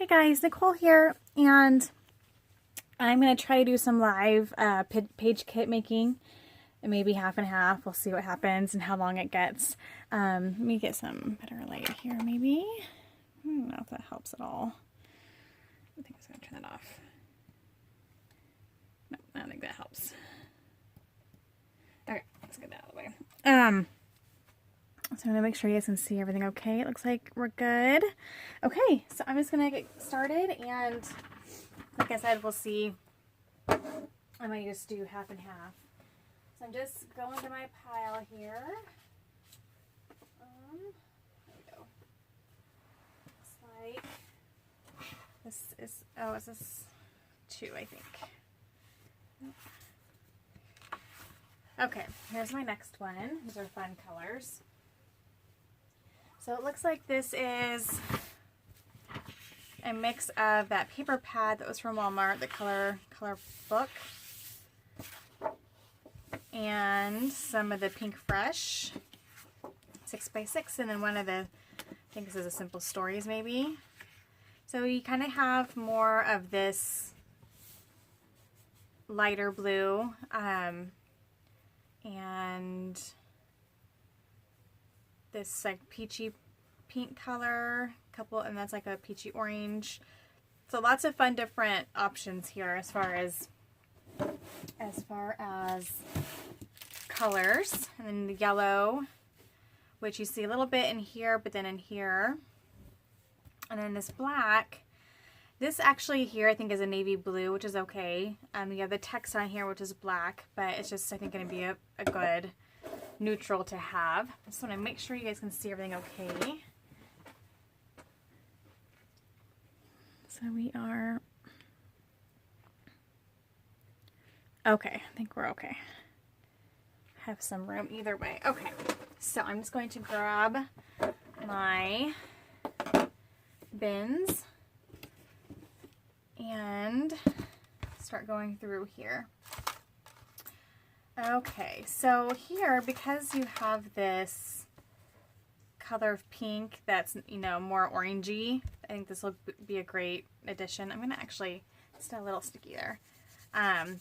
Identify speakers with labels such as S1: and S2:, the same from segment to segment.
S1: Hey guys, Nicole here, and I'm going to try to do some live page kit making, and maybe half and half. We'll see what happens and how long it gets. Let me get some better light here, maybe. I don't know if that helps at all. I think I was going to turn that off. No, I don't think that helps. Okay, let's get that out of the way. So I'm going to make sure you guys can see everything okay. It looks like we're good. Okay, so I'm just going to get started, and like I said, we'll see. I might just do half and half. So I'm just going to my pile here. There we go. Looks like this is, oh, is this 2, I think. Okay, here's my next one. These are fun colors. So it looks like this is a mix of that paper pad that was from Walmart, the color book, and some of the Pink Fresh 6x6, and then one of the, I think this is a Simple Stories maybe. So you kind of have more of this lighter blue, and this like peachy pink color, couple, and that's like a peachy orange. So lots of fun different options here as far as colors. And then the yellow, which you see a little bit in here, but then in here. And then this black. This actually here I think is a navy blue, which is okay. You have the text on here, which is black, but it's just I think going to be a good neutral to have. I just want to make sure you guys can see everything okay. So we are okay. I think we're okay. Have some room either way. Okay, so I'm just going to grab my bins and start going through here. Okay, so here, because you have this color of pink that's, you know, more orangey, I think this will be a great addition. I'm going to actually, it's still a little sticky there.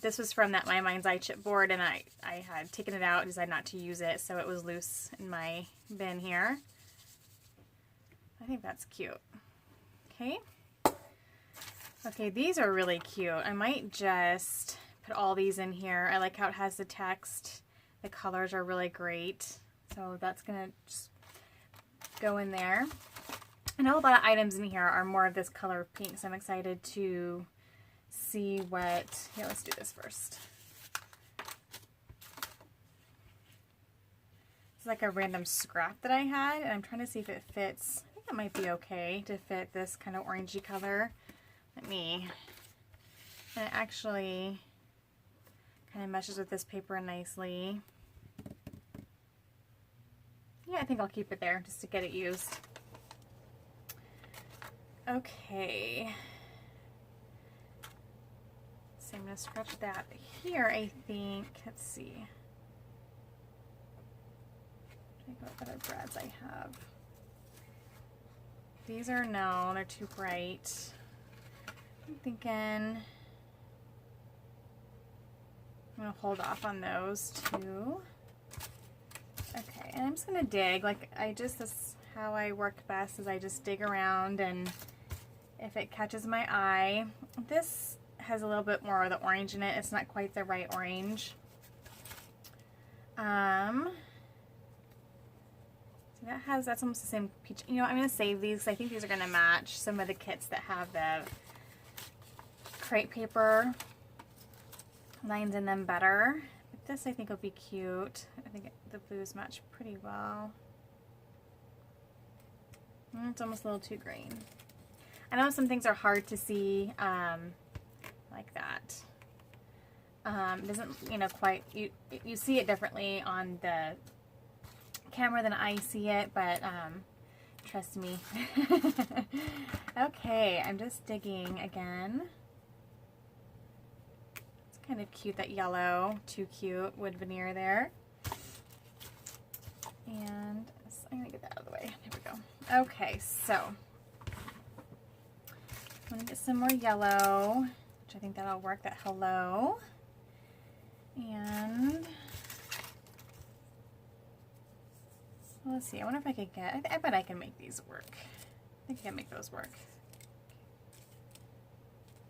S1: This was from that My Mind's Eye chipboard, and I had taken it out and decided not to use it, so it was loose in my bin here. I think that's cute. Okay. Okay, these are really cute. I might just put all these in here. I like how it has the text. The colors are really great. So that's going to just go in there. I know a lot of items in here are more of this color of pink, so I'm excited to see what... Here, let's do this first. It's like a random scrap that I had, and I'm trying to see if it fits. I think it might be okay to fit this kind of orangey color. Let me... And it actually kind of meshes with this paper nicely. Yeah, I think I'll keep it there just to get it used. Okay. So I'm going to scratch that here, I think. Let's see. What other brads I have. These are, no, they're too bright. I'm thinking I'm going to hold off on those two. Okay, and I'm just going to dig. Like, this is how I work best, is I just dig around, and if it catches my eye, this has a little bit more of the orange in it. It's not quite the right orange. So that's almost the same peach. You know, I'm going to save these because I think these are going to match some of the kits that have the crepe paper lines in them better. But this I think will be cute. I think the blues match pretty well. It's almost a little too green. I know some things are hard to see like that. It doesn't, you know, quite, you see it differently on the camera than I see it, but trust me. Okay, I'm just digging again. It's kind of cute, that yellow, too cute wood veneer there. And I'm gonna get that out of the way. There we go. Okay, so I'm gonna get some more yellow, which I think that'll work, that hello. And let's see, I wonder if I could get, I bet I can make these work. I think I can make those work.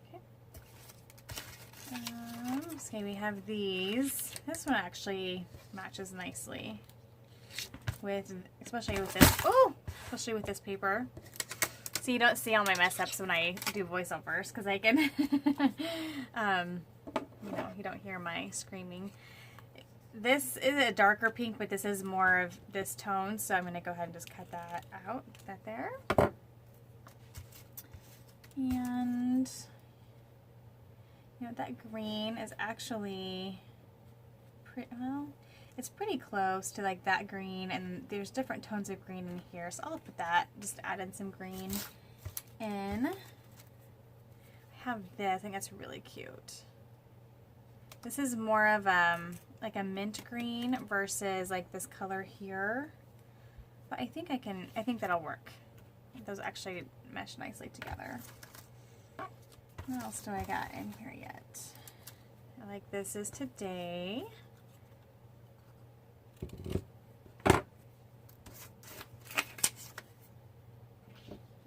S1: Okay. So we have these. This one actually matches nicely with, especially with this, especially with this paper. So you don't see all my mess ups when I do voiceovers, because I can, you know, you don't hear my screaming. This is a darker pink, but this is more of this tone, so I'm going to go ahead and just cut that out, put that there. And, you know, that green is actually pretty, well, it's pretty close to like that green, and there's different tones of green in here, so I'll put that, just add in some green in. I have this, I think that's really cute. This is more of like a mint green versus like this color here, but I think I think that'll work. Those actually mesh nicely together. What else do I got in here yet? I like This Is Today.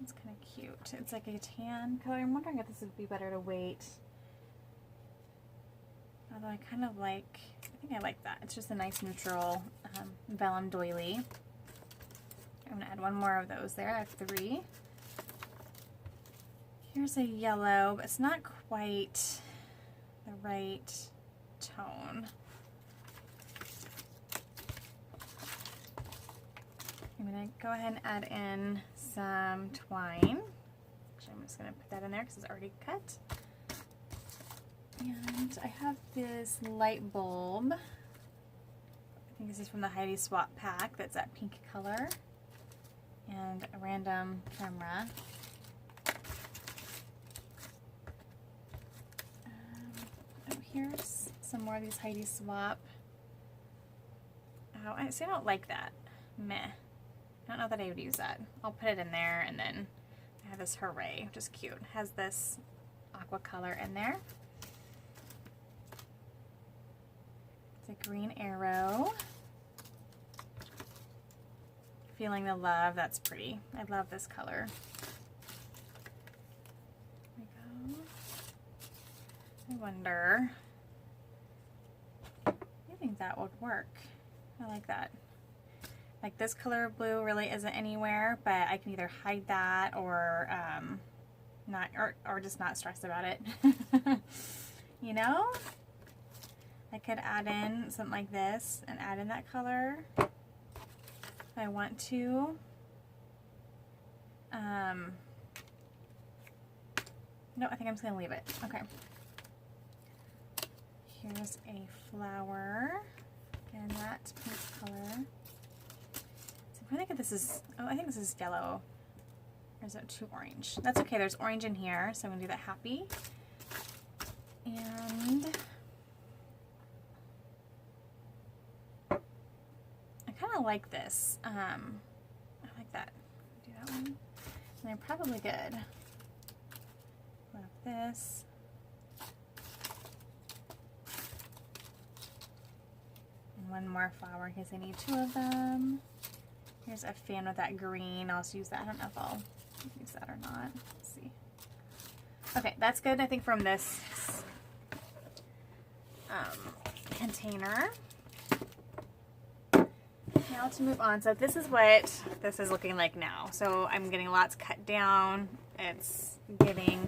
S1: It's kind of cute. It's like a tan color. I'm wondering if this would be better to wait. Although I kind of like, I think I like that. It's just a nice neutral vellum doily. I'm going to add one more of those there. I have 3. Here's a yellow, but it's not quite the right tone. I'm going to go ahead and add in some twine. Actually, I'm just going to put that in there because it's already cut. And I have this light bulb. I think this is from the Heidi Swap pack. That's that pink color. And a random camera. Oh, here's some more of these Heidi Swap. Oh, I don't like that. Meh. I don't know that I would use that. I'll put it in there, and then I have this Hooray, which is cute. It has this aqua color in there. It's a green arrow. Feeling the Love, that's pretty. I love this color. There we go. I wonder, I think that would work. I like that. Like this color of blue really isn't anywhere, but I can either hide that or not, or just not stress about it. You know? I could add in something like this and add in that color if I want to. No, I think I'm just going to leave it. Okay. Here's a flower. Again, that pink color. So I think this is, oh, I think this is yellow. Or is it too orange? That's okay, there's orange in here, so I'm going to do that happy. And I kind of like this. I like that. Do that one. And I'm probably good. Love this. And one more flower in case I need 2 of them. Here's a fan with that green. I'll also use that. I don't know if I'll use that or not. Let's see. Okay, that's good, I think, from this container. Now to move on. So this is what this is looking like now. So I'm getting lots cut down. It's giving,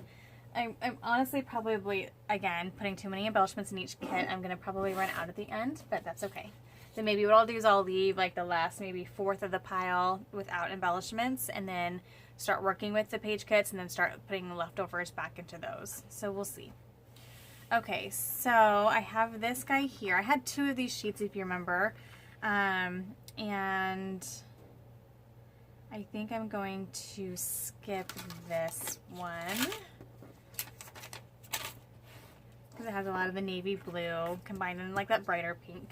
S1: I'm honestly probably, again, putting too many embellishments in each kit. I'm going to probably run out at the end, but that's okay. Then maybe what I'll do is I'll leave like the last maybe 1/4 of the pile without embellishments, and then start working with the page kits, and then start putting the leftovers back into those. So we'll see. Okay, so I have this guy here. I had 2 of these sheets, if you remember. And I think I'm going to skip this one because it has a lot of the navy blue combined in like that brighter pink.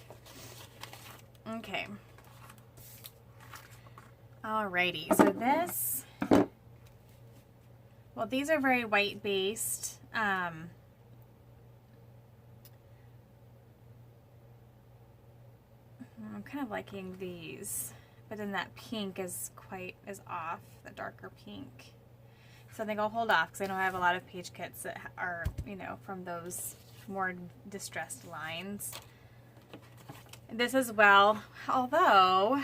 S1: Okay. Alrighty, so this Well, these are very white based. I'm kind of liking these, but then that pink is off, the darker pink. So I think I'll hold off because I know I have a lot of page kits that are, you know, from those more distressed lines. This as well, although,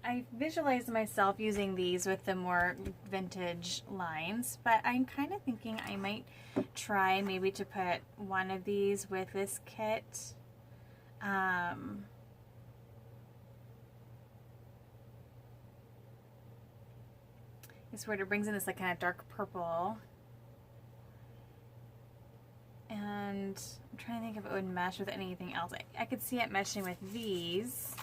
S1: I visualized myself using these with the more vintage lines, but I'm kind of thinking I might try maybe to put one of these with this kit. It's weird, it brings in this like kind of dark purple. And I'm trying to think if it would mesh with anything else. I could see it meshing with these.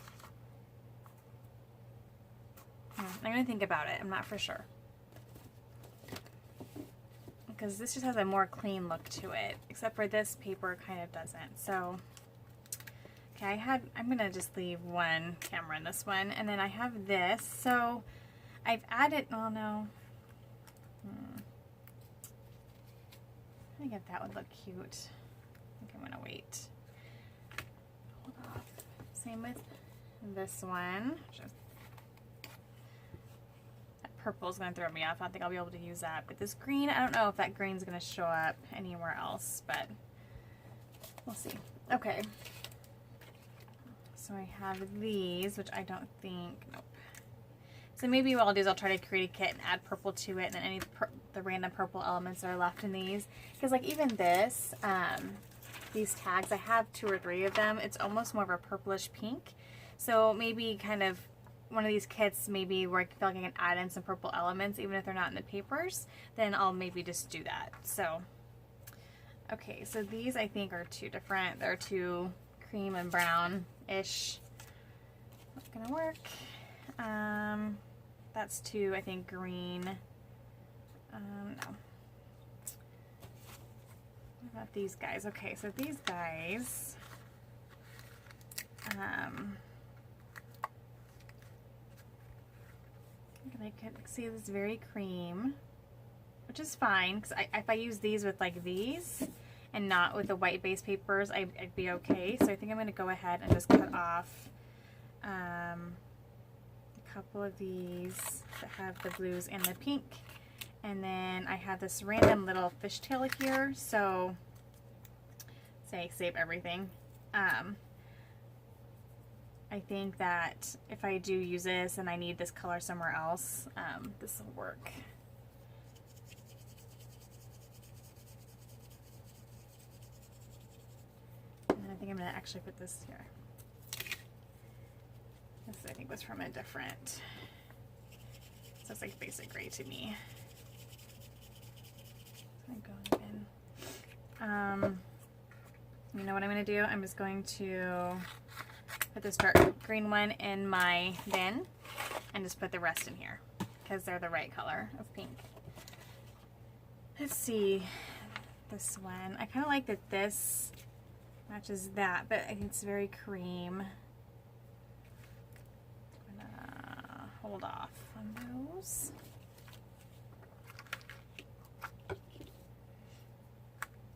S1: I'm going to think about it. I'm not for sure. Because this just has a more clean look to it. Except for this paper kind of doesn't. So, okay, I'm going to just leave one camera in this one. And then I have this. So, I've added, oh no. I think if that would look cute. I think I'm going to wait. Hold off. Same with this one. That purple is going to throw me off. I don't think I'll be able to use that. But this green, I don't know if that green is going to show up anywhere else, but we'll see. Okay. So I have these, which I don't think, nope. So maybe what I'll do is I'll try to create a kit and add purple to it, and then the random purple elements that are left in these. Because like even this, these tags, I have 2 or 3 of them. It's almost more of a purplish pink. So maybe kind of one of these kits, maybe where I feel like I can add in some purple elements, even if they're not in the papers, then I'll maybe just do that. So, okay, so these I think are 2 different. They're 2 cream and brown-ish. Not gonna work. That's 2, I think, green. No. What about these guys? Okay, so these guys, I could see this very cream, which is fine, because if I use these with like these, and not with the white base papers, I'd be okay. So I think I'm going to go ahead and just cut off a couple of these that have the blues and the pink. And then I have this random little fishtail here, so say save everything. I think that if I do use this and I need this color somewhere else, this will work. And I think I'm going to actually put this here. This I think was from a different, so it's like basic gray to me. I'm going to go in the bin. You know what I'm going to do? I'm just going to put this dark green one in my bin and just put the rest in here because they're the right color of pink. Let's see this one. I kind of like that this matches that, but I think it's very cream. I'm gonna hold off on those.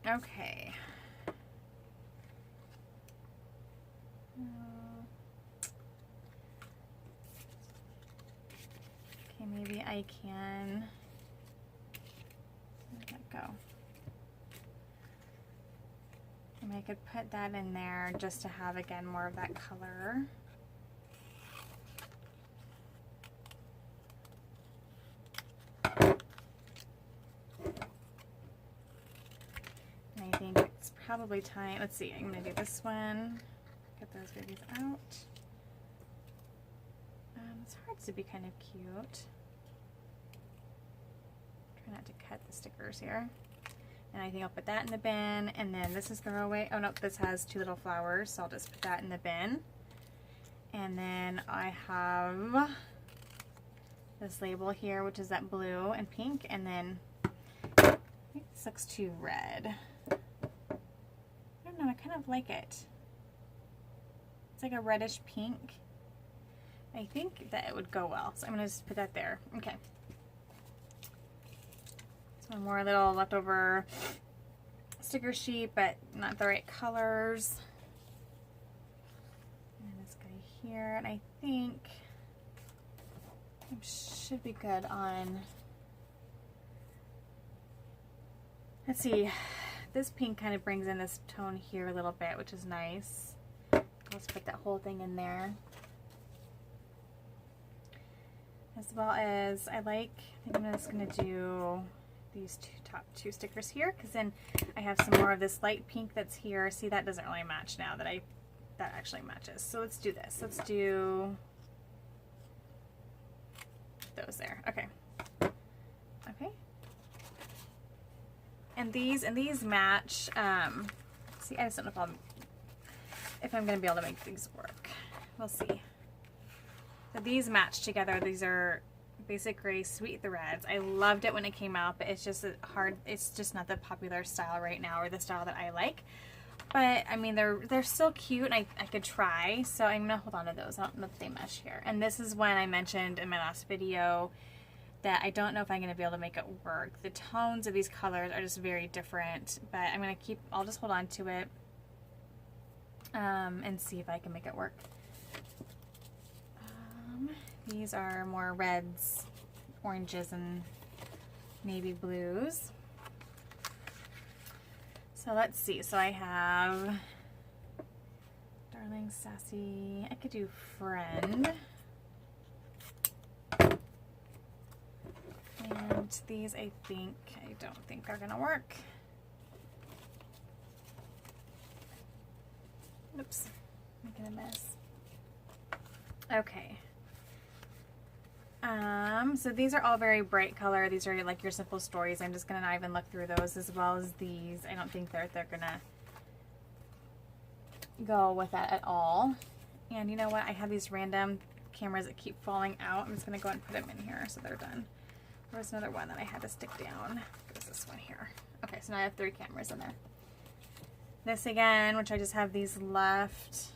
S1: Okay. Okay, maybe I can let that go. And I could put that in there just to have, again, more of that color. And I think it's probably time, let's see, I'm going to do this one, get those babies out. It's hard to be kind of cute. Try not to cut the stickers here. And I think I'll put that in the bin, and then this is throwaway. Oh no, this has 2 little flowers, so I'll just put that in the bin. And then I have this label here, which is that blue and pink, and then I think this looks too red. I don't know, I kind of like it. It's like a reddish pink. I think that it would go well, so I'm gonna just put that there. Okay. So more little leftover sticker sheet, but not the right colors. And this guy here, and I think it should be good on. Let's see. This pink kind of brings in this tone here a little bit, which is nice. Let's put that whole thing in there. As well as I think I'm just going to do these top two stickers here, because then I have some more of this light pink that's here. See, that doesn't really match now that that actually matches. So let's do this. Let's do those there. Okay. Okay. And these match. See, I just don't know if I'm going to be able to make these work. We'll see. So these match together. These are Basic Gray Sweet Threads. I loved it when it came out, but it's just hard. It's just not the popular style right now, or the style that I like. But I mean, they're still cute, and I could try. So I'm gonna hold on to those. I don't know if they mesh here. And this is when I mentioned in my last video that I don't know if I'm gonna be able to make it work. The tones of these colors are just very different. But I'm gonna I'll just hold on to it and see if I can make it work. These are more reds, oranges, and navy blues. So let's see. So I have Darling, Sassy. I could do Friend. And these I don't think are gonna work. Oops, making a mess. Okay. So these are all very bright color. These are like your simple stories. I'm just gonna not even look through those, as well as these. I don't think they're gonna go with that at all. And you know what? I have these random cameras that keep falling out. I'm just gonna go ahead and put them in here so they're done. There's another one that I had to stick down. There's this one here. Okay, so now I have 3 cameras in there. This again, which I just have these left.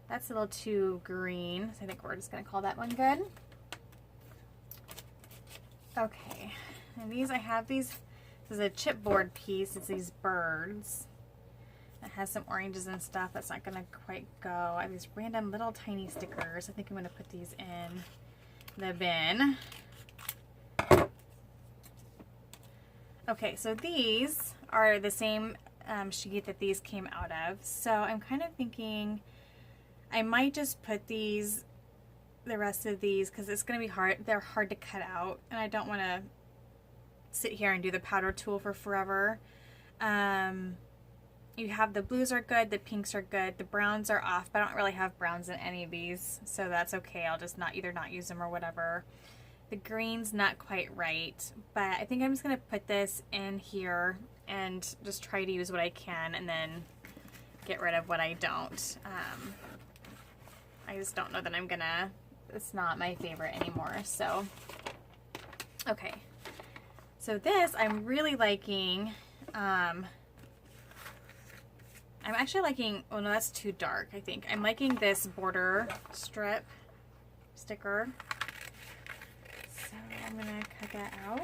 S1: That's a little too green, so I think we're just going to call that one good. Okay, and these, I have these, this is a chipboard piece. It's these birds. It has some oranges and stuff. That's not going to quite go. I have these random little tiny stickers. I think I'm going to put these in the bin. Okay, so these are the same sheet that these came out of. So I'm kind of thinking I might just put the rest of these, because it's going to be hard. They're hard to cut out, and I don't want to sit here and do the powder tool for forever. You have the blues are good, the pinks are good, the browns are off, but I don't really have browns in any of these, so that's okay. I'll just either not use them or whatever. The green's not quite right, but I think I'm just going to put this in here and just try to use what I can, and then get rid of what I don't. I just don't know that I'm gonna, it's not my favorite anymore, so. Okay, so this I'm really liking. I'm actually liking, oh no, that's too dark, I think. I'm liking this border strip sticker. So I'm gonna cut that out.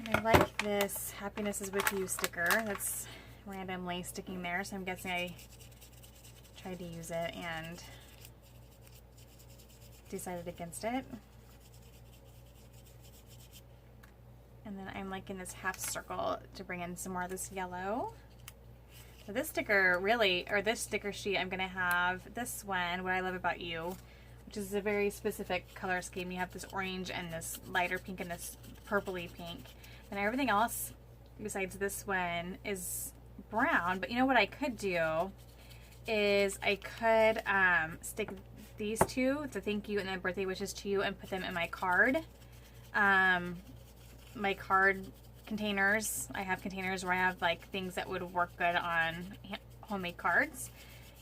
S1: And I like this Happiness is with You sticker that's randomly sticking there, so I'm guessing I tried to use it and decided against it. And then I'm liking this half circle to bring in some more of this yellow. So this sticker really, or this sticker sheet, I'm gonna have this one, What I Love About You, which is a very specific color scheme. You have this orange and this lighter pink and this purpley pink. And everything else besides this one is brown. But you know what I could do is I could stick these two, the thank you and then birthday wishes to you, and put them in my card. My card containers. I have containers where I have like things that would work good on homemade cards.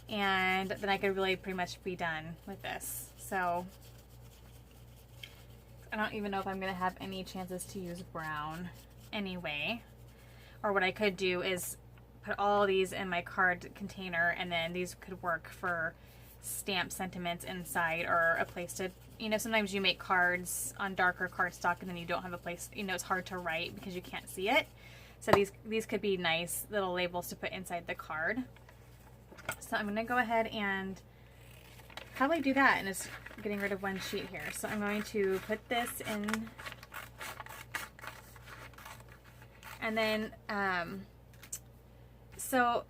S1: And then I could really pretty much be done with this. So I don't even know if I'm going to have any chances to use brown anyway. Or what I could do is put all these in my card container, and then these could work for stamp sentiments inside, or a place to, you know, sometimes you make cards on darker cardstock and then you don't have a place, you know, it's hard to write because you can't see it. So these could be nice little labels to put inside the card. So I'm going to go ahead and probably do that, and it's getting rid of one sheet here. So I'm going to put this in, and then so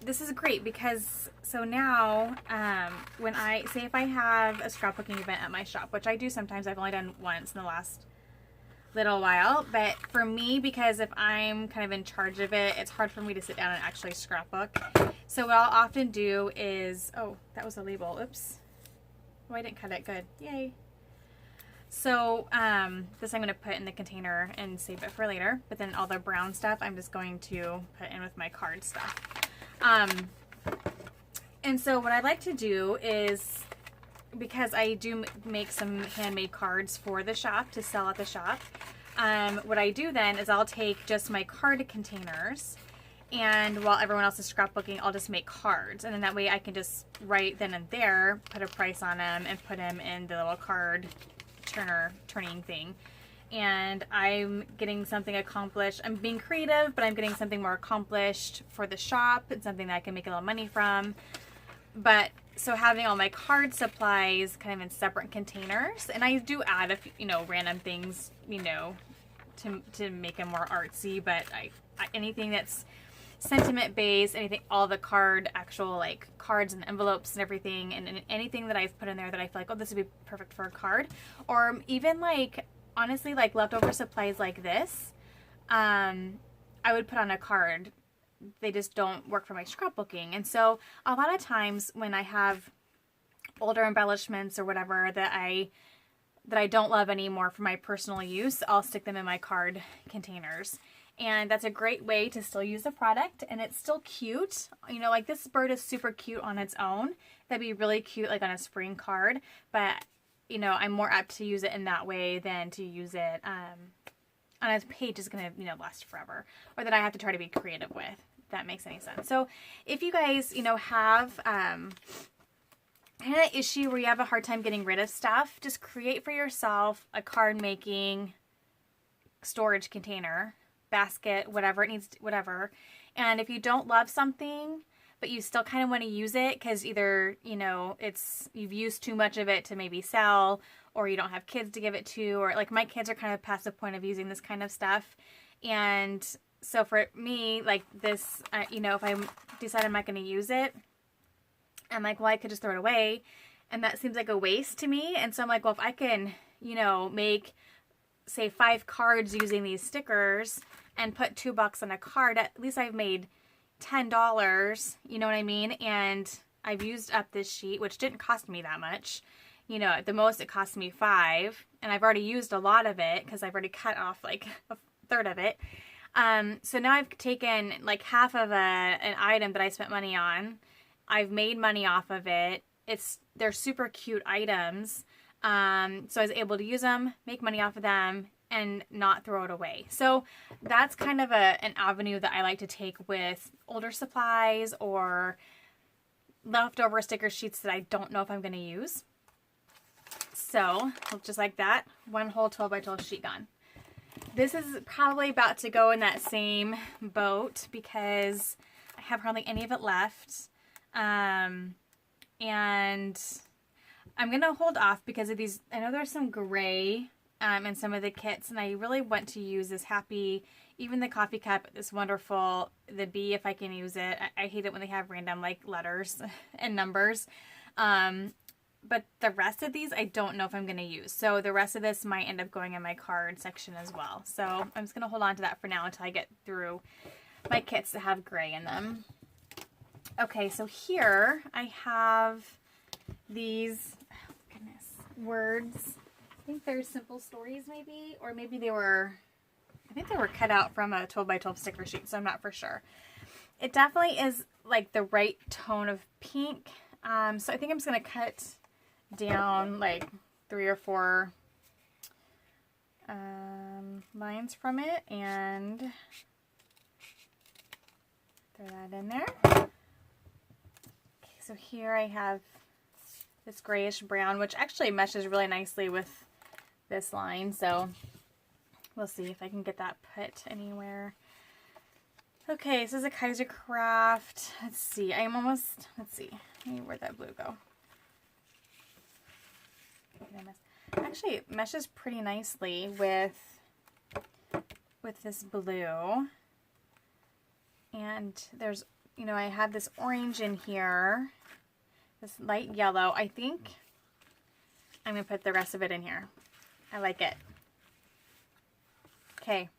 S1: this is great because so now when I say if I have a scrapbooking event at my shop, which I do sometimes, I've only done once in the last little while, but for me, because if I'm kind of in charge of it, it's hard for me to sit down and actually scrapbook. So what I'll often do is, oh, that was a label, oops. Oh, I didn't cut it, good, yay. So this I'm going to put in the container and save it for later, but then all the brown stuff I'm just going to put in with my card stuff. And so what I like to do is, because I do make some handmade cards for the shop to sell at the shop, what I do then is I'll take just my card containers, and while everyone else is scrapbooking, I'll just make cards, and then that way I can just write then and there, put a price on them, and put them in the little card turning thing. And I'm getting something accomplished. I'm being creative, but I'm getting something more accomplished for the shop and something that I can make a little money from. But so having all my card supplies kind of in separate containers, and I do add a few, you know, random things, you know, to make them more artsy, but anything that's sentiment based, anything, all the actual like cards and envelopes and everything, and anything that I've put in there that I feel like, oh, this would be perfect for a card, or even like, honestly, like leftover supplies like this, I would put on a card. They just don't work for my scrapbooking. And so a lot of times when I have older embellishments or whatever that I don't love anymore for my personal use, I'll stick them in my card containers. And that's a great way to still use the product, and it's still cute. You know, like this bird is super cute on its own. That'd be really cute like on a spring card, but you know, I'm more apt to use it in that way than to use it on a page is going to, you know, last forever, or that I have to try to be creative with, if that makes any sense. So if you guys, you know, have kind of an issue where you have a hard time getting rid of stuff, just create for yourself a card making storage container, basket, whatever it needs, whatever. And if you don't love something, but you still kind of want to use it because either, you know, you've used too much of it to maybe sell, or you don't have kids to give it to, or like my kids are kind of past the point of using this kind of stuff. And so for me, like this, you know, if I decide I'm not going to use it, I'm like, well, I could just throw it away. And that seems like a waste to me. And so I'm like, well, if I can, you know, make, say, 5 cards using these stickers and put $2 on a card, at least I've made $10, you know what I mean? And I've used up this sheet, which didn't cost me that much. You know, at the most it cost me $5, and I've already used a lot of it because I've already cut off like a third of it. So now I've taken like half of an item that I spent money on. I've made money off of it. They're super cute items. So I was able to use them, make money off of them, and not throw it away. So that's kind of an avenue that I like to take with older supplies or leftover sticker sheets that I don't know if I'm going to use. So just like that, one whole 12 by 12 sheet gone. This is probably about to go in that same boat because I have hardly any of it left. And I'm going to hold off because of these. I know there's some gray in some of the kits, and I really want to use this happy, even the coffee cup, this wonderful, the bee, if I can use it. I hate it when they have random like letters and numbers. But the rest of these, I don't know if I'm going to use. So the rest of this might end up going in my card section as well. So I'm just going to hold on to that for now until I get through my kits that have gray in them. Okay, so here I have these, oh goodness, words. I think they're simple stories maybe, or maybe I think they were cut out from a 12 by 12 sticker sheet, so I'm not for sure. It definitely is like the right tone of pink. So I think I'm just going to cut down like 3 or 4 lines from it and throw that in there. Okay, so here I have this grayish brown, which actually meshes really nicely with this line, so we'll see if I can get that put anywhere. Okay, so this is a Kaiser Craft. Let's see, I'm almost, let's see, where'd that blue go? Actually, it meshes pretty nicely with this blue. And there's, you know, I have this orange in here, this light yellow. I think I'm going to put the rest of it in here. I like it. Okay.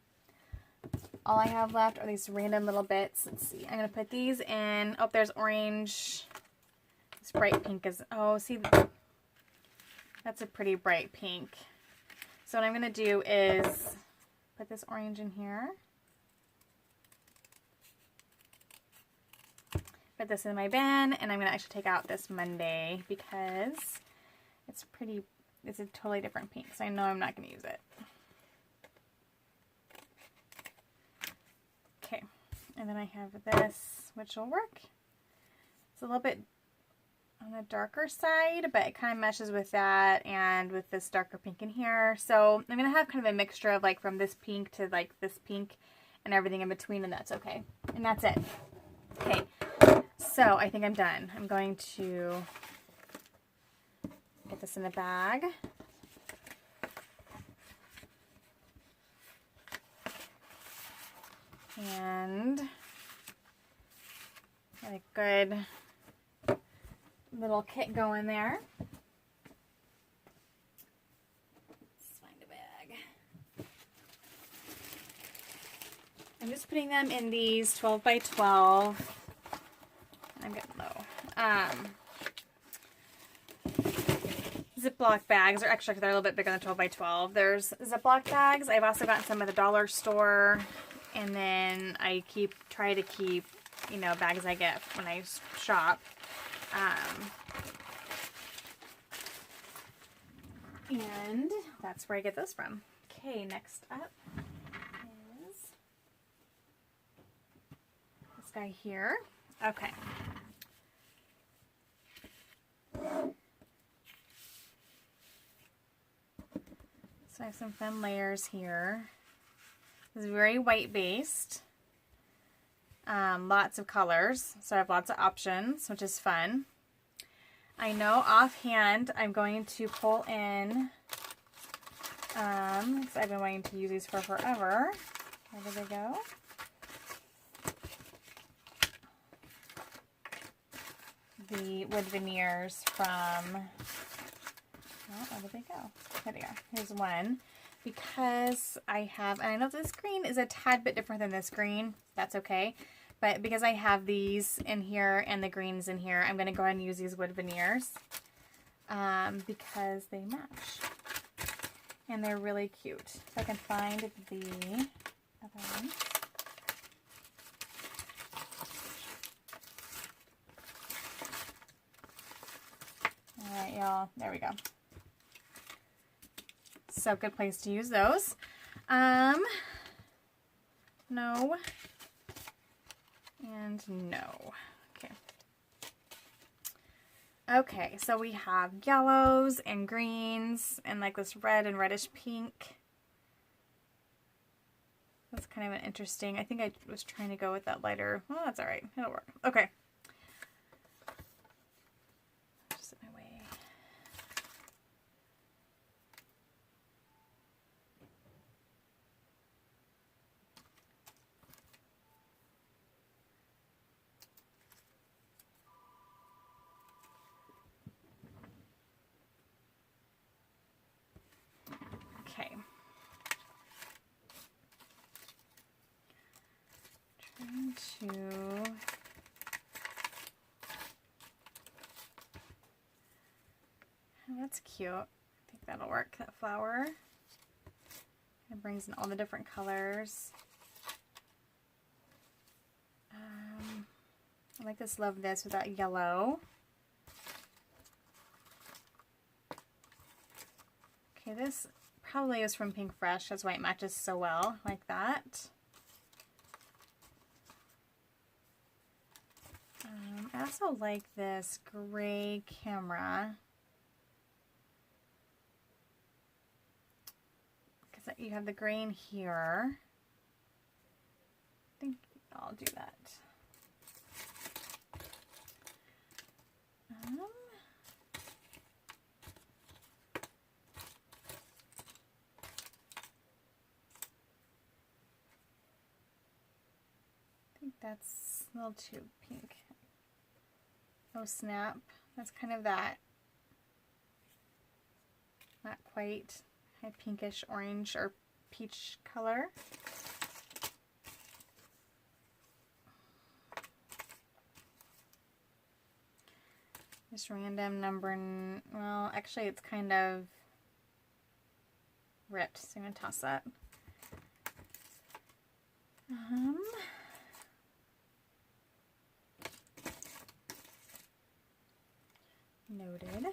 S1: All I have left are these random little bits. Let's see. I'm going to put these in. Oh, there's orange. This bright pink is, oh, see, that's a pretty bright pink. So what I'm going to do is put this orange in here. Put this in my bin, and I'm going to actually take out this Monday because it's a totally different pink, so I know I'm not going to use it. Okay, and then I have this, which will work. It's a little bit on the darker side, but it kind of meshes with that and with this darker pink in here. So I'm going to have kind of a mixture of like from this pink to like this pink and everything in between, and that's okay. And that's it. Okay. So I think I'm done. I'm going to get this in a bag. And get a good little kit going there. Let's find a bag. I'm just putting them in these 12 by 12. I'm getting low. Ziploc bags, or extra, they're a little bit bigger than 12 by 12. There's Ziploc bags. I've also gotten some at the dollar store, and then I try to keep, you know, bags I get when I shop. And that's where I get those from. Okay, next up is this guy here. Okay. So I have some fun layers here. It's very white based. Lots of colors, so I have lots of options, which is fun. I know offhand I'm going to pull in, because I've been wanting to use these for forever. Where did they go? The wood veneers from, well, where did they go? There they go. Here's one. Because I have, and I know this green is a tad bit different than this green. That's okay. But because I have these in here and the greens in here, I'm going to go ahead and use these wood veneers because they match. And they're really cute. If I can find the other ones. Alright, y'all. There we go. So good place to use those. No. And no. Okay. Okay, so we have yellows and greens and like this red and reddish pink. That's kind of an interesting, I think I was trying to go with that lighter. Well, that's all right. It'll work. Okay. Just in my way. Okay. Trying to oh, that's cute. I think that'll work, that flower. It brings in all the different colors. I like this, love this with that yellow. Okay, this probably is from Pink Fresh. That's why it matches so well like that. I also like this gray camera because you have the gray in here. I think I'll do that. I think that's a little too pink. Oh snap, that's kind of that, not quite a pinkish orange or peach color. Just random number, well actually it's kind of ripped, so I'm going to toss that. Noted.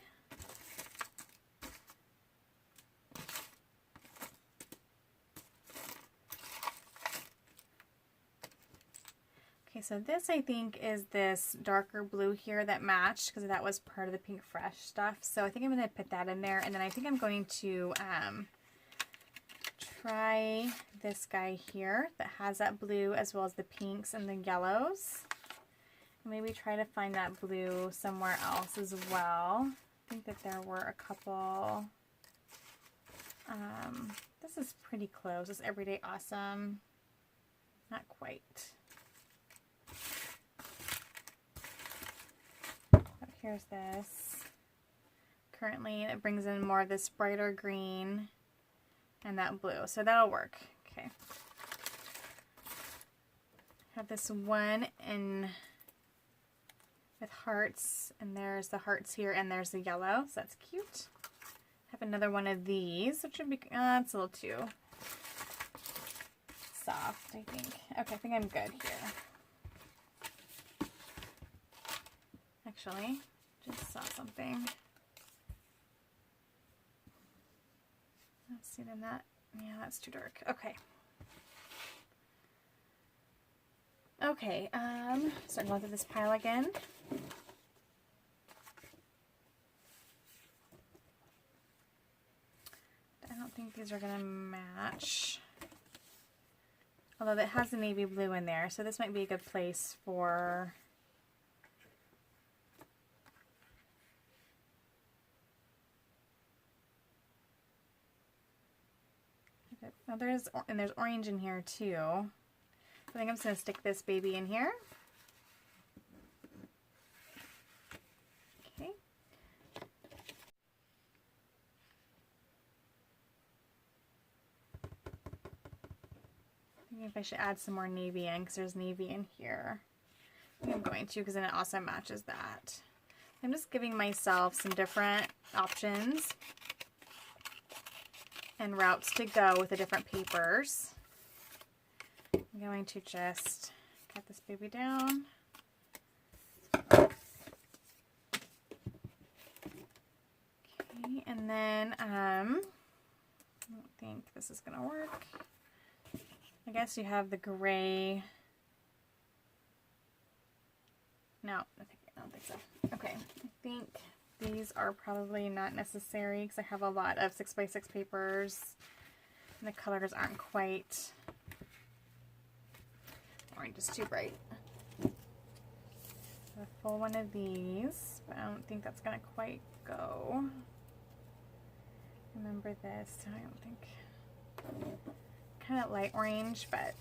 S1: Okay, so this I think is this darker blue here that matched because that was part of the Pink Fresh stuff. So I think I'm going to put that in there, and then I think I'm going to try this guy here that has that blue as well as the pinks and the yellows. Maybe try to find that blue somewhere else as well. I think that there were a couple. This is pretty close. This Everyday Awesome. Not quite. But here's this. Currently it brings in more of this brighter green and that blue. So that'll work. Okay. Have this one in with hearts, and there's the hearts here, and there's the yellow, so that's cute. Have another one of these, which would be, it's a little too soft, I think. Okay, I think I'm good here. Actually, just saw something. Let's see, then that, yeah, that's too dark. Okay. Okay, so I'm going through this pile again. I don't think these are going to match. Although it has the navy blue in there, so this might be a good place for... Oh, there's orange in here too. I think I'm just going to stick this baby in here. Okay. Thinking if I should add some more navy in, because there's navy in here. I think I'm going to, because then it also matches that. I'm just giving myself some different options and routes to go with the different papers. I'm going to just cut this baby down. Okay, and then I don't think this is gonna work. I guess you have the gray. No, I don't think so. Okay, I think these are probably not necessary because I have a lot of 6x6 papers and the colors aren't quite. Orange is too bright. A full one of these, but I don't think that's gonna quite go. Remember this? I don't think. Kind of light orange, but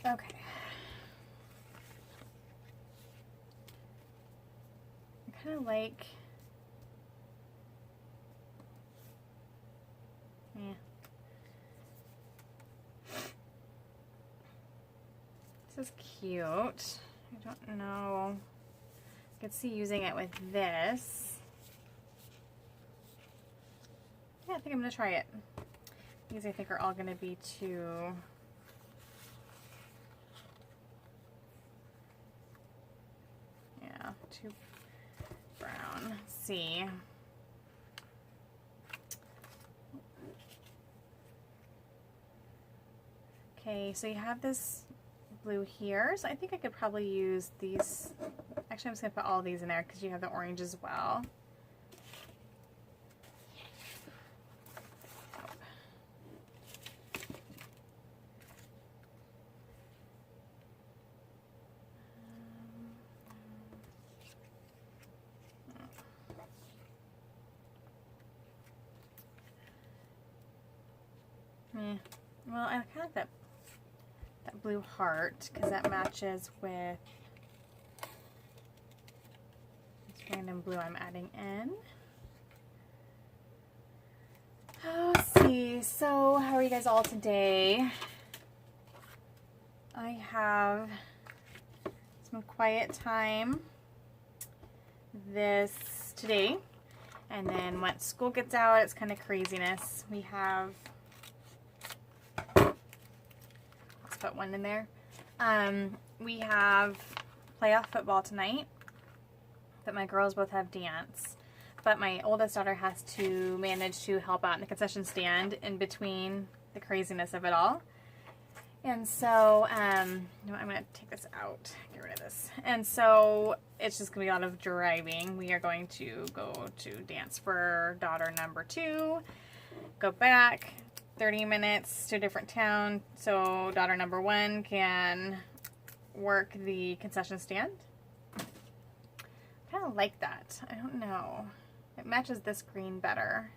S1: okay. I kind of like. Yeah. This is cute. I don't know. I could see using it with this. Yeah, I think I'm going to try it. These I think are all going to be too... Yeah, too see. Okay, so you have this blue here, so I think I could probably use these. Actually, I'm just going to put all these in there because you have the orange as well. Well, I kind of like that blue heart because that matches with this random blue I'm adding in. Oh, let's see. So, how are you guys all today? I have some quiet time today, and then once school gets out, it's kind of craziness. We have. Put one in there. We have playoff football tonight, but my girls both have dance. But my oldest daughter has to manage to help out in the concession stand in between the craziness of it all. And so, I'm going to take this out, get rid of this. And so, it's just going to be a lot of driving. We are going to go to dance for daughter number 2, go back 30 minutes to a different town so daughter number 1 can work the concession stand. I kind of like that. I don't know. It matches this green better.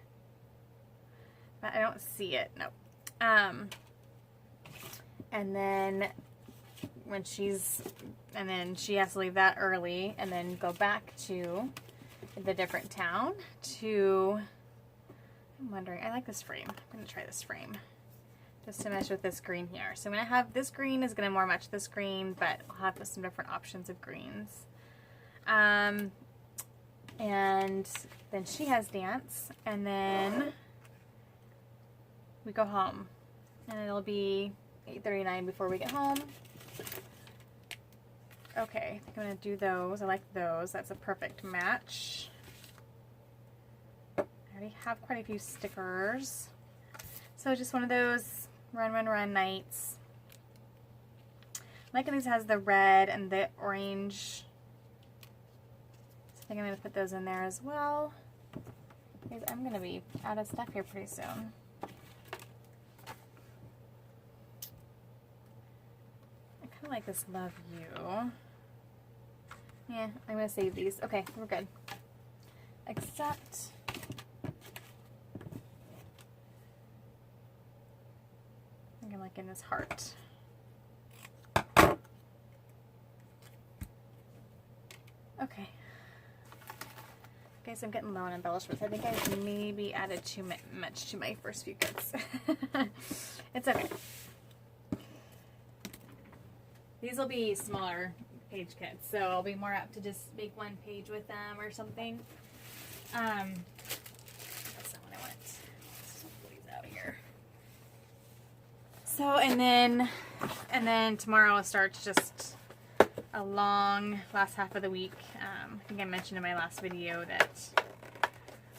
S1: But I don't see it. Nope. And then she has to leave that early and then go back to the different town to. I'm wondering, I like this frame. I'm going to try this frame just to match with this green here. So I'm going to have this green is going to more match this green, but I'll have some different options of greens. And then she has dance, and then we go home. And it'll be 8:39 before we get home. Okay, I think I'm going to do those. I like those. That's a perfect match. I already have quite a few stickers. So just one of those run nights. Like these has the red and the orange. So I think I'm going to put those in there as well. Because I'm going to be out of stuff here pretty soon. I kind of like this Love You. Yeah, I'm going to save these. Okay, we're good. Except I'm like in this heart. Okay. Guys, I'm getting low on embellishments. I think I maybe added too much to my first few kits. It's okay. These will be smaller page kits, so I'll be more apt to just make one page with them or something. That's not what I want. Let's pull these out here. So, and then tomorrow I'll start just a long last half of the week. I think I mentioned in my last video that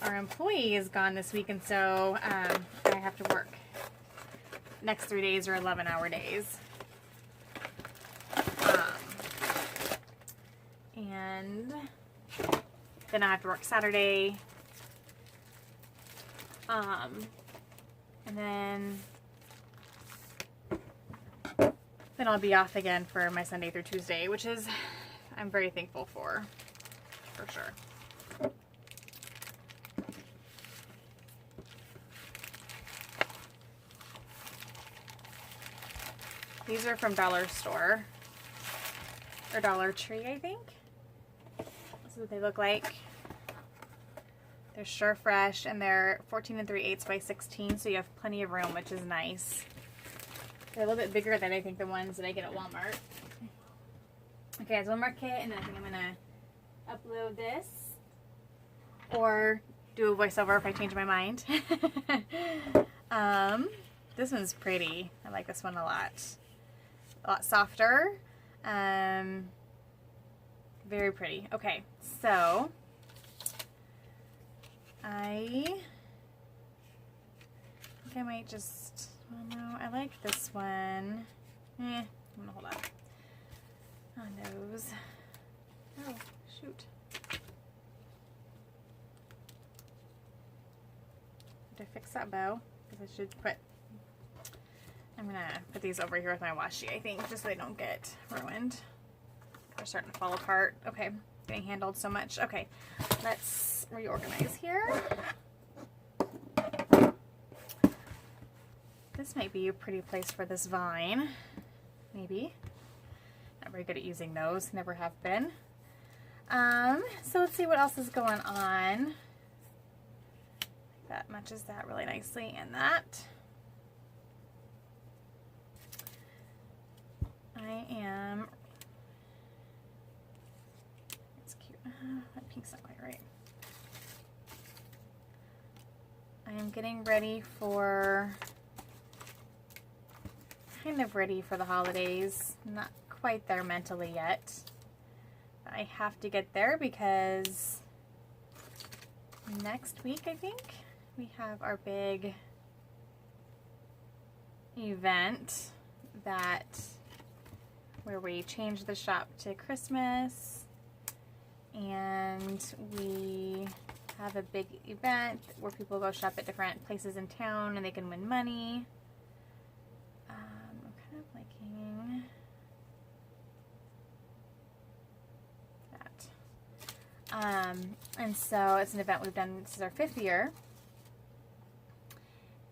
S1: our employee is gone this week, and so I have to work. Next 3 days are 11-hour days. And then I have to work Saturday. And then I'll be off again for my Sunday through Tuesday, which is I'm very thankful for sure. These are from Dollar Store or Dollar Tree, I think. This is what they look like. They're Sure Fresh, and they're 14 3/8 by 16, so you have plenty of room, which is nice. They're a little bit bigger than I think the ones that I get at Walmart. Okay, there's one more kit, and then I think I'm gonna upload this or do a voiceover if I change my mind. This one's pretty. I like this one a lot softer. Very pretty. Okay, so might just, well, no, I like this one. I'm gonna hold on those. Oh, shoot. To fix that bow, because I should put, I'm gonna put these over here with my washi, I think, just so they don't get ruined. They're starting to fall apart. Okay, getting handled so much. Okay, let's reorganize here. This might be a pretty place for this vine, maybe. Not very good at using those, never have been. So let's see what else is going on. That matches that really nicely, and that. I am, it's cute, that pink's not quite right. I am getting ready for, kind of ready for the holidays. Not quite there mentally yet. But I have to get there because next week, I think, we have our big event where we change the shop to Christmas, and we have a big event where people go shop at different places in town and they can win money. I'm kind of liking that. And so it's an event we've done, this is our 5th year.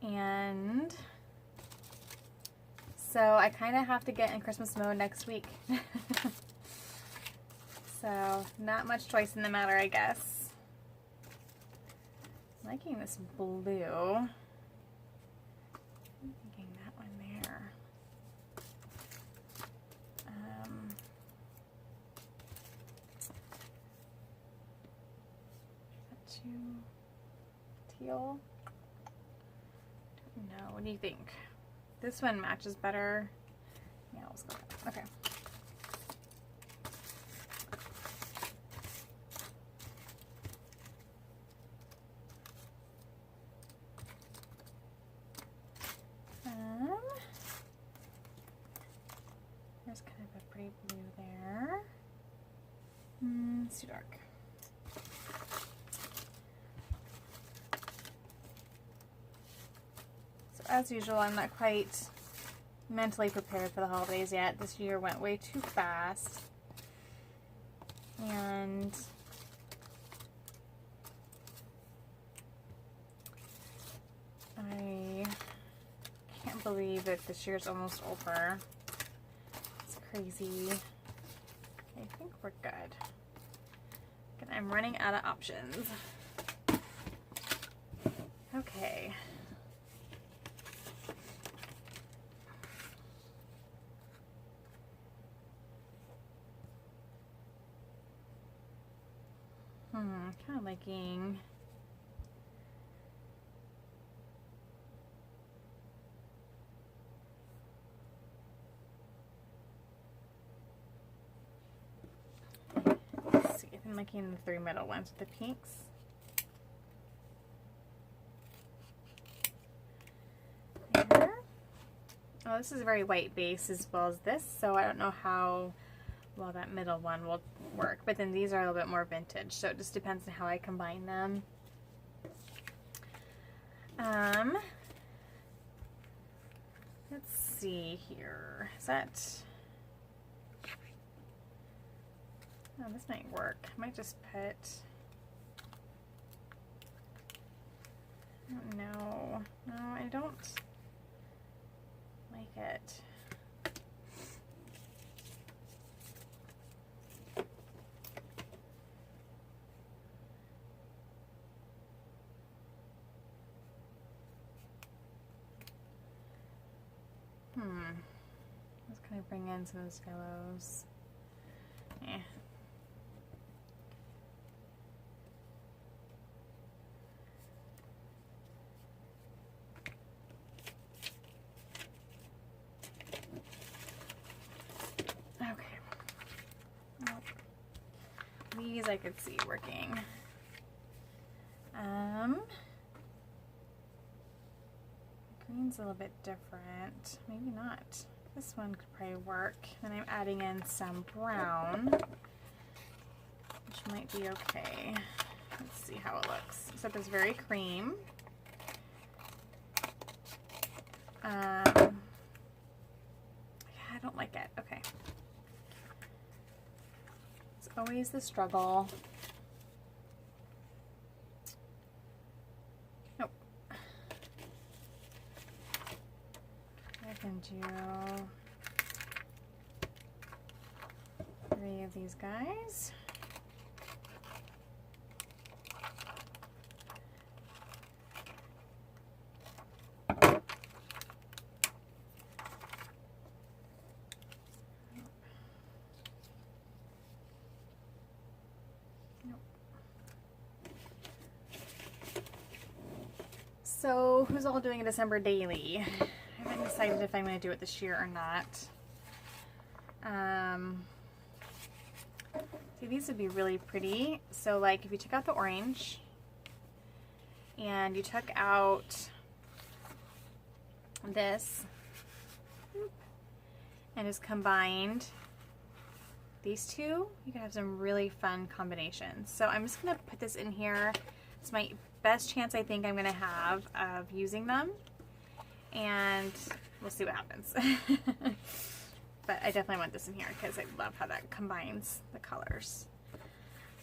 S1: And so I kind of have to get in Christmas mode next week. So not much choice in the matter, I guess. I'm liking this blue. I'm thinking that one there. Is that too teal? No, what do you think? This one matches better. Yeah, let's go with that. Okay. There's kind of a pretty blue there. It's too dark. As usual, I'm not quite mentally prepared for the holidays yet. This year went way too fast. And I can't believe that this year's almost over. It's crazy. I think we're good. I'm running out of options. Okay. Kind of liking let's see, I'm liking the 3 middle ones with the pinks. There. Oh, this is a very white base as well as this, so I don't know how well that middle one will work, but then these are a little bit more vintage, so it just depends on how I combine them. Let's see here. Is that, oh, this might work. I might just put, I don't know. No, I don't like it. Let's kind of bring in some of those yellows. Okay. Well, these I could see working. Green one's a little bit different. Maybe not. This one could probably work. And I'm adding in some brown, which might be okay. Let's see how it looks. Except it's very cream. Yeah, I don't like it. Okay. It's always the struggle. Nope. I can do 3 of these guys. So, who's all doing a December daily? I haven't decided if I'm going to do it this year or not. See, these would be really pretty. So, like, if you took out the orange and you took out this and just combined these two, you can have some really fun combinations. So, I'm just going to put this in here. It's my best chance I think I'm going to have of using them, and we'll see what happens. But I definitely want this in here because I love how that combines the colors.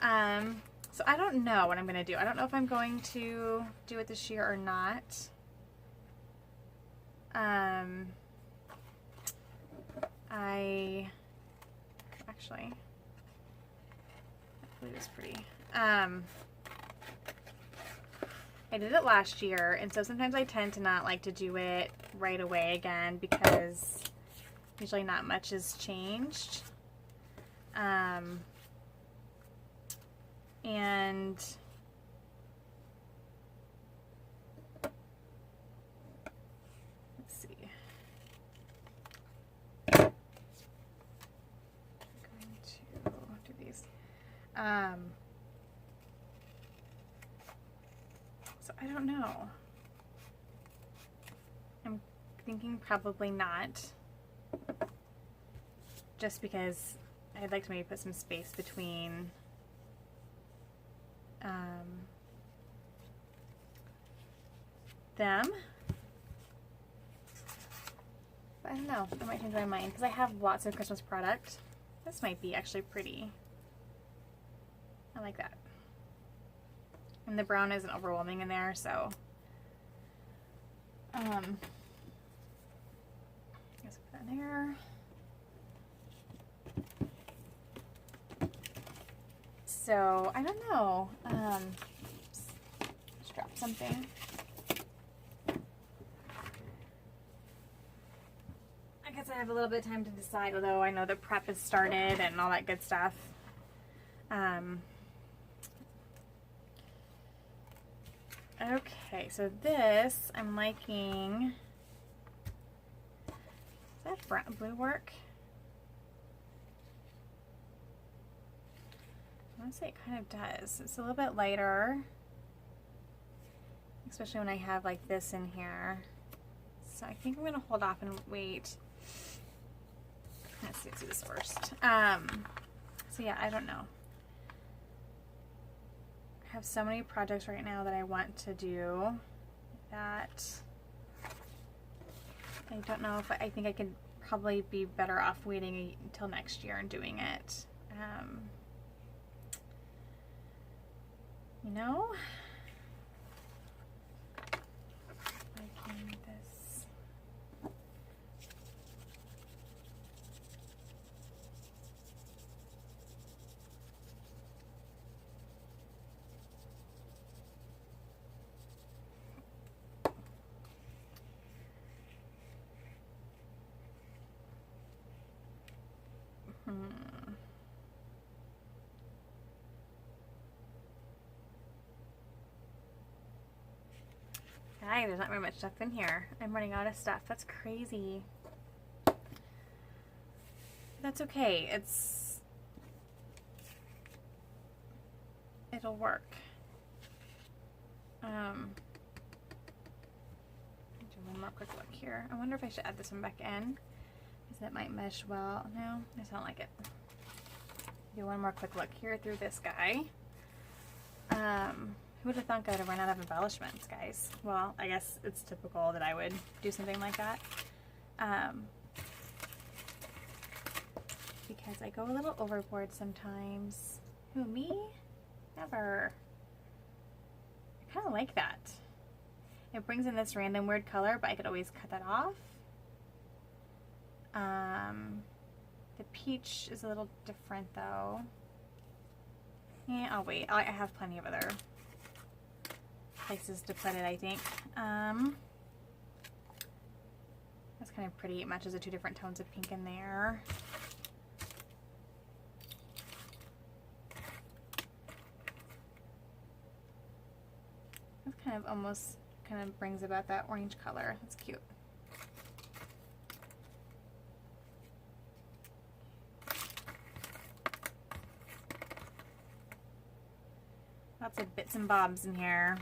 S1: So I don't know what I'm going to do. I don't know if I'm going to do it this year or not. I believe it's pretty. I did it last year, and so sometimes I tend to not like to do it right away again because usually not much has changed. And let's see. I'm going to do these. So I don't know. I'm thinking probably not. Just because I'd like to maybe put some space between them. But I don't know. I might change my mind because I have lots of Christmas product. This might be actually pretty. I like that. And the brown isn't overwhelming in there, so I guess put that in there. So I don't know. Let's drop something. I guess I have a little bit of time to decide, although I know the prep has started and all that good stuff. Okay, so this I'm liking. Does that brown, blue work? I want to say it kind of does. It's a little bit lighter, especially when I have like this in here. So I think I'm going to hold off and wait. Let's do this first. So yeah, I don't know. I have so many projects right now that I want to do that I don't know if I think I could probably be better off waiting until next year and doing it. You know, liking this. Hi, there's not very much stuff in here. I'm running out of stuff. That's crazy. That's okay. It'll work. Do one more quick look here. I wonder if I should add this one back in, because it might mesh well. No, I just don't like it. Do one more quick look here through this guy. Who would have thought I would have run out of embellishments, guys? Well, I guess it's typical that I would do something like that. Because I go a little overboard sometimes. Who, me? Never. I kind of like that. It brings in this random weird color, but I could always cut that off. The peach is a little different though. Yeah, I'll wait. I have plenty of other places to put it, I think. That's kind of pretty. It matches the two different tones of pink in there. That's kind of almost kind of brings about that orange color. That's cute. Lots of bits and bobs in here.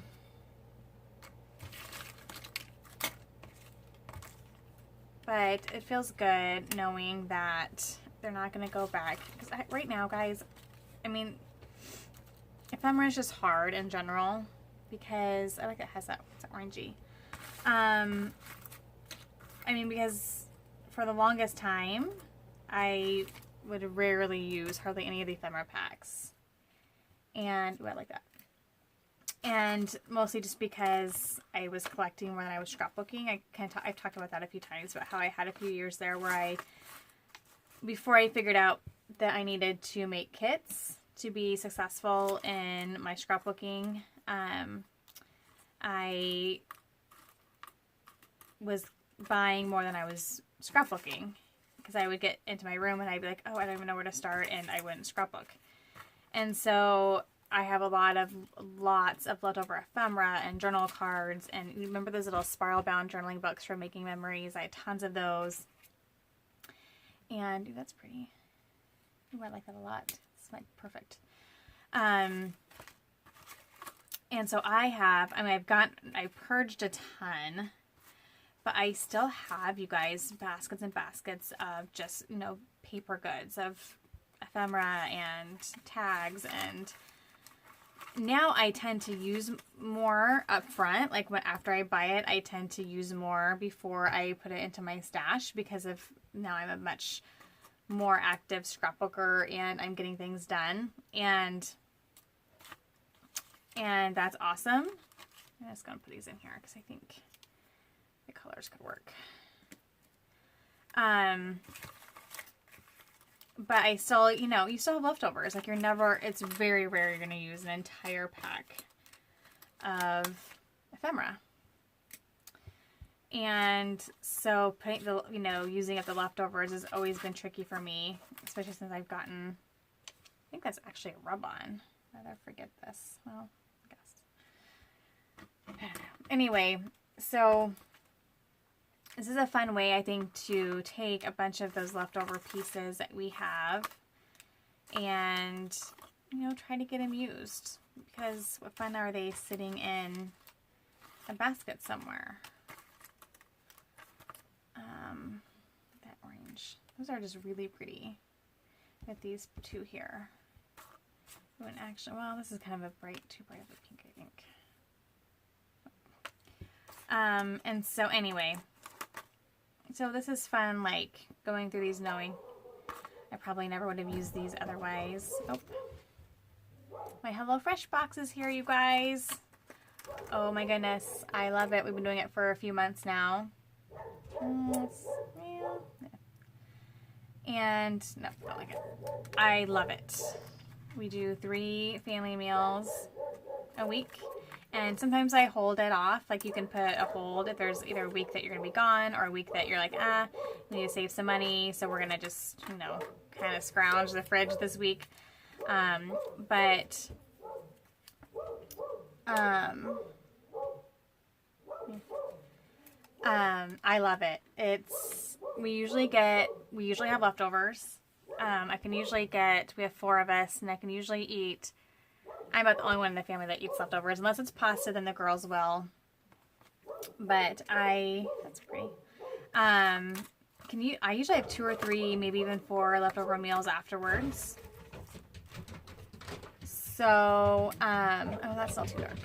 S1: But it feels good knowing that they're not going to go back. Because right now, guys, I mean, ephemera is just hard in general. Because I like it has that orangey. I mean, because for the longest time, I would rarely use hardly any of the ephemera packs. And, ooh, I like that. And mostly just because I was collecting more than I was scrapbooking. I've talked about that a few times, about how I had a few years there where before I figured out that I needed to make kits to be successful in my scrapbooking, I was buying more than I was scrapbooking, because I would get into my room and I'd be like, oh, I don't even know where to start, and I wouldn't scrapbook. And so I have lots of leftover ephemera and journal cards, and you remember those little spiral bound journaling books for making memories? I had tons of those. And ooh, that's pretty. Ooh, I like that a lot. It's like perfect. And so I purged a ton, but I still have, you guys, baskets and baskets of just, you know, paper goods, of ephemera and tags. And now I tend to use more up front. Like after I buy it, I tend to use more before I put it into my stash, because of now I'm a much more active scrapbooker and I'm getting things done. And that's awesome. I'm just going to put these in here because I think the colors could work. But I still, you know, you still have leftovers. Like it's very rare you're going to use an entire pack of ephemera. And so putting using up the leftovers has always been tricky for me, especially since I've gotten, I think that's actually a rub-on. I'd rather forget this. Well, I guess. I don't know. Anyway, so this is a fun way, I think, to take a bunch of those leftover pieces that we have and, you know, try to get them used. Because what fun are they sitting in a basket somewhere? That orange. Those are just really pretty with these two here. Oh, and actually, well, this is kind of too bright of a pink, I think. And so anyway, so this is fun, like, going through these knowing I probably never would have used these otherwise. Oh, my HelloFresh box is here, you guys. Oh my goodness, I love it. We've been doing it for a few months now. And no, don't like it. I love it. We do 3 family meals a week. And sometimes I hold it off. Like, you can put a hold if there's either a week that you're going to be gone or a week that you're like, we need to save some money. So we're going to just, you know, kind of scrounge the fridge this week. I love it. We usually have leftovers. We have 4 of us, and I can usually eat, I'm about the only one in the family that eats leftovers. Unless it's pasta, then the girls will. But that's pretty. I usually have 2 or 3, maybe even 4 leftover meals afterwards. So, oh, that's not too dark.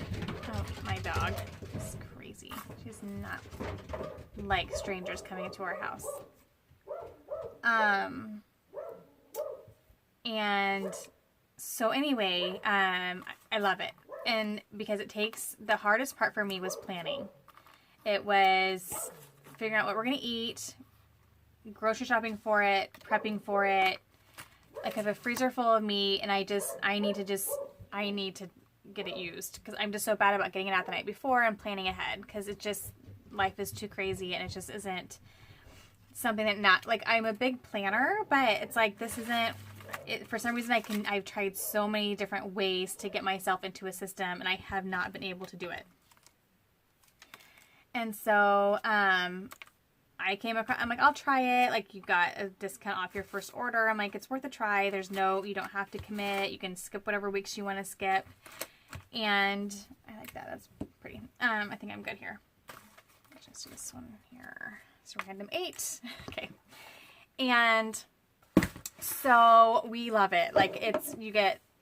S1: Oh, my dog is crazy. She's not like strangers coming into our house. And so anyway, I love it. And because the hardest part for me was planning. It was figuring out what we're going to eat, grocery shopping for it, prepping for it. Like I have a freezer full of meat and I need to get it used because I'm just so bad about getting it out the night before and planning ahead because life is too crazy and it just isn't something that I'm a big planner, but it's like this isn't it. For some reason I've tried so many different ways to get myself into a system and I have not been able to do it. And so I came across, I'm like, I'll try it. Like, you got a discount off your first order. I'm like, it's worth a try. You don't have to commit. You can skip whatever weeks you want to skip. And I like that. That's pretty. I think I'm good here. Let's just do this one here. It's random 8. Okay. And so we love it. Like,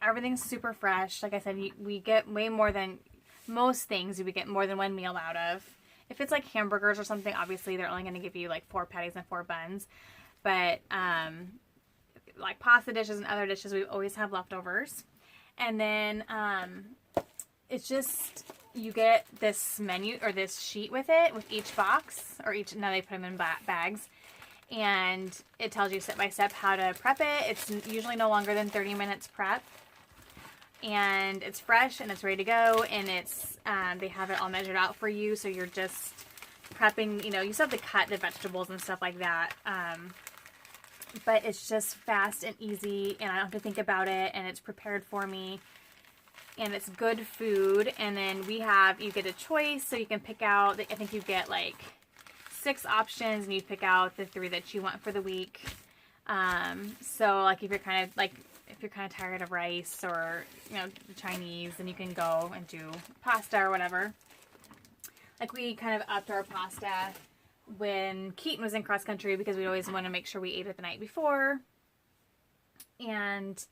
S1: everything's super fresh. Like I said, we get way more than most things. We get more than one meal out of. If it's like hamburgers or something, obviously they're only going to give you like 4 patties and 4 buns. But like pasta dishes and other dishes, we always have leftovers. And then it's just, you get this menu or this sheet with it, with each box, now they put them in bags. And it tells you step by step how to prep it. It's usually no longer than 30 minutes prep. And it's fresh and it's ready to go, and it's they have it all measured out for you, so you're just prepping, you still have to cut the vegetables and stuff like that, but it's just fast and easy and I don't have to think about it, and it's prepared for me, and it's good food. And then you get a choice, so you can pick out, I think you get like 6 options and you pick out the 3 that you want for the week. So like if you're kind of tired of rice or, Chinese, then you can go and do pasta or whatever. Like we kind of upped our pasta when Keaton was in cross country because we always want to make sure we ate it the night before. And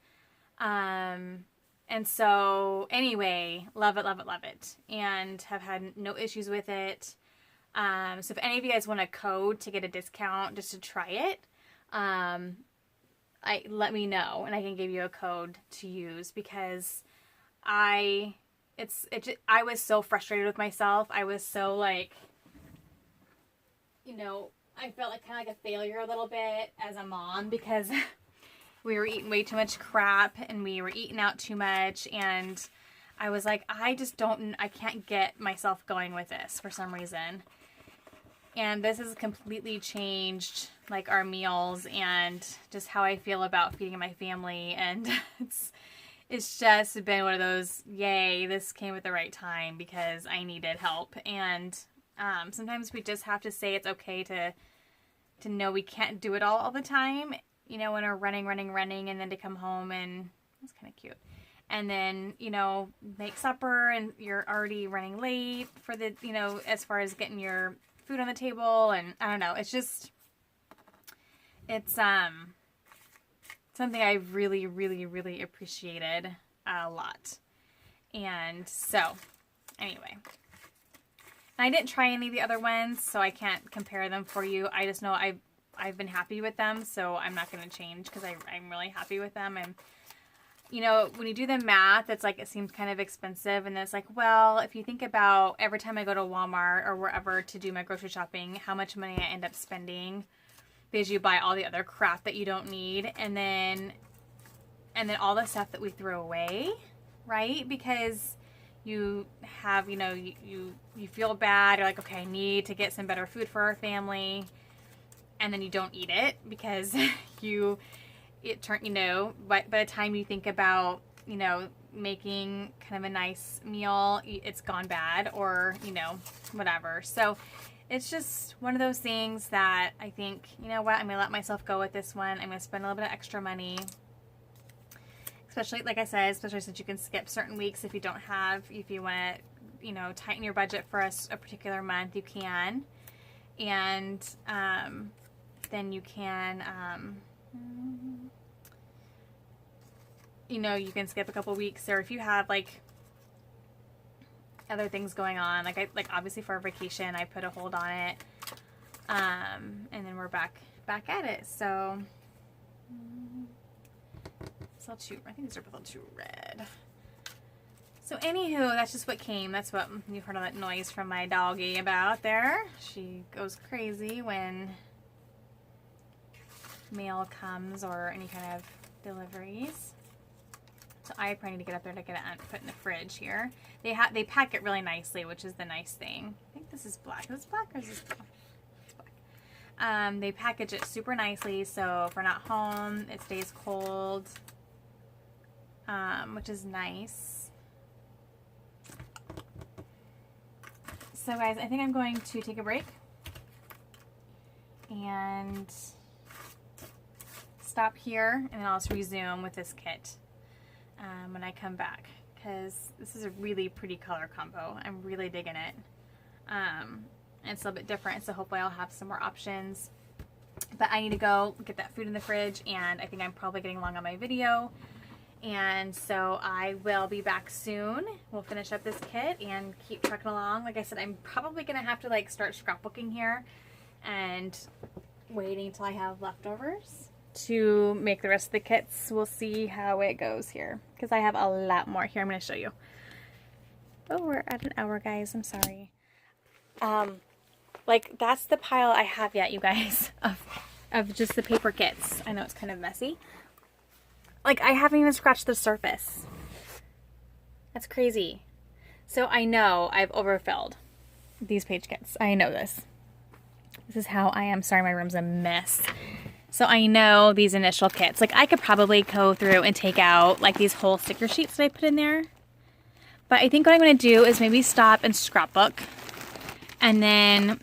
S1: so anyway, love it, love it, love it. And have had no issues with it. So if any of you guys want a code to get a discount just to try it, let me know and I can give you a code to use, because I was so frustrated with myself. I was so I felt like kind of like a failure a little bit as a mom because we were eating way too much crap and we were eating out too much, and I was like, I can't get myself going with this for some reason. And this has completely changed like our meals and just how I feel about feeding my family. And it's just been one of those, yay, this came at the right time because I needed help. And sometimes we just have to say it's okay to know we can't do it all the time. When we're running, and then to come home and it's kind of cute. And then, make supper and you're already running late for the, as far as getting your food on the table. And I don't know, it's something I really, really, really appreciated a lot. And so anyway, I didn't try any of the other ones, so I can't compare them for you. I just know I've been happy with them, so I'm not going to change because I'm really happy with them. And when you do the math, it's like it seems kind of expensive, and then it's like, well, if you think about every time I go to Walmart or wherever to do my grocery shopping, how much money I end up spending because you buy all the other crap that you don't need, and then all the stuff that we throw away, right? Because you have, you feel bad, you're like, okay, I need to get some better food for our family, and then you don't eat it because by the time you think about, making kind of a nice meal, it's gone bad or, whatever. So it's just one of those things that I think, I'm going to let myself go with this one. I'm going to spend a little bit of extra money, especially, like I said, especially since you can skip certain weeks if you want to you know, tighten your budget for a particular month, you can. And then you can, you know, you can skip a couple weeks, or if you have like other things going on, like obviously for our vacation, I put a hold on it, and then we're back at it. So it's all too, I think these are both all too red. So anywho, that's just what came. That's what you heard all that noise from my doggie about there. She goes crazy when mail comes or any kind of deliveries. So I probably need to get up there to get it put in the fridge here. They pack it really nicely, which is the nice thing. I think this is black. Is this black or is this blue? It's black. They package it super nicely, so if we're not home, it stays cold, which is nice. So guys, I think I'm going to take a break and stop here, and then I'll just resume with this kit when I come back, because this is a really pretty color combo. I'm really digging it. And it's a little bit different, so hopefully I'll have some more options. But I need to go get that food in the fridge, and I think I'm probably getting long on my video. And so I will be back soon. We'll finish up this kit and keep trucking along. Like I said, I'm probably going to have to like start scrapbooking here and waiting until I have leftovers to make the rest of the kits. We'll see how it goes here, because I have a lot more here. I'm going to show you. Oh, we're at an hour, guys. I'm sorry. Like that's the pile I have yet, you guys, of just the paper kits. I know it's kind of messy. Like, I haven't even scratched the surface. That's crazy. So I know I've overfilled these page kits. I know this. This is how I am. Sorry, my room's a mess. So I know these initial kits. Like, I could probably go through and take out, like, these whole sticker sheets that I put in there. But I think what I'm going to do is maybe stop and scrapbook. And then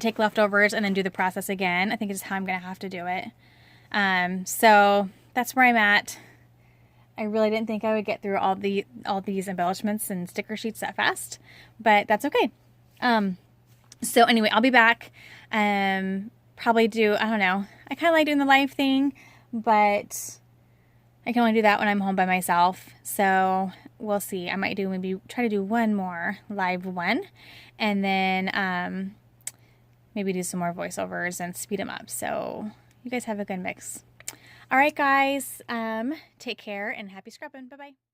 S1: take leftovers and then do the process again. I think it's how I'm going to have to do it. So that's where I'm at. I really didn't think I would get through all these embellishments and sticker sheets that fast, but that's okay. So anyway, I'll be back. Probably do, I don't know. I kind of like doing the live thing, but I can only do that when I'm home by myself. So we'll see. I might maybe try to do one more live one, and then maybe do some more voiceovers and speed them up. So you guys have a good mix. All right, guys, take care and happy scrubbing. Bye-bye.